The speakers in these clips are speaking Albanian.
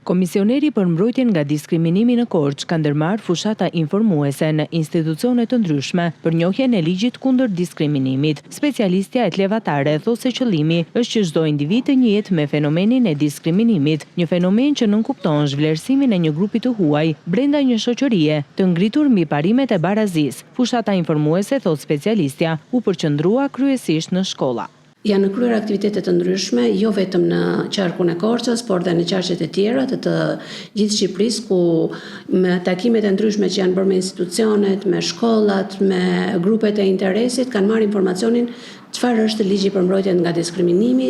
Komisioneri për mbrojtjen nga diskriminimi në Korçë ka ndërmarrë fushata informuese në institucione të ndryshme për njohjen e ligjit kundër diskriminimit. Specialistja e levatare thosë se qëllimi është që çdo individ të njihet me fenomenin e diskriminimit, një fenomen që nënkupton zhvlerësimin e një grupi të huaj brenda një shoqërie të ngritur mbi parimet e barazisë. Fushata informuese, thot specialistja, u përqendrua kryesisht në shkolla. Janë kryer aktivitete të ndryshme, jo vetëm në qarkun e Korçës, por dhe në qarqet e tjera të gjithë Shqipërisë, ku me takimet e ndryshme që janë bërë me institucionet, me shkollat, me grupet e interesit, kanë marrë informacionin çfarë është ligji për mbrojtjen nga diskriminimi,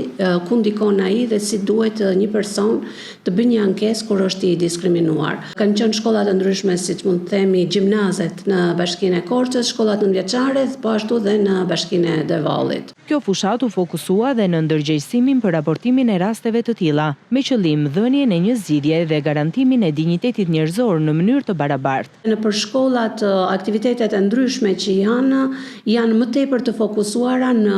ku ndikon ai dhe si duhet një person të bëjë një ankesë kur është i diskriminuar. Kanë qenë shkolla të ndryshme, siç mund të themi, gjimnazet në Bashkinë e Korçës, shkollat nëntëvjeçare, po ashtu dhe në Bashkinë e Devallit. Kjo fushat u fokusua dhe në ndërgjegjësimin për raportimin e rasteve të tilla, me qëllim dhënien e një zgjidhje dhe garantimin e dinjitetit njerëzor në mënyrë të barabartë. Në për shkollat, aktivitetet e ndryshme që janë më tepër të fokusuara në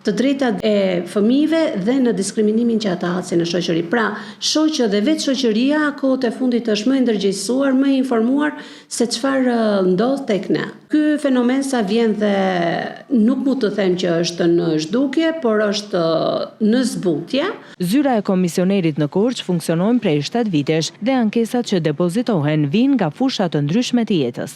të drejtat e fëmijëve dhe në diskriminimin që ata hasin në shoqëri. Pra, shoqja dhe vetë shoqëria kohët e fundit është më e ndërgjegjësuar, më e informuar se çfarë ndodh tek ne. Ky fenomen sa vjen dhe nuk mund të them që është në zhdukje, por është në zbutje. Zyra e komisionerit në Korçë funksionon prej 7 vitesh dhe ankesat që depozitohen vijnë nga fusha të ndryshme të jetës.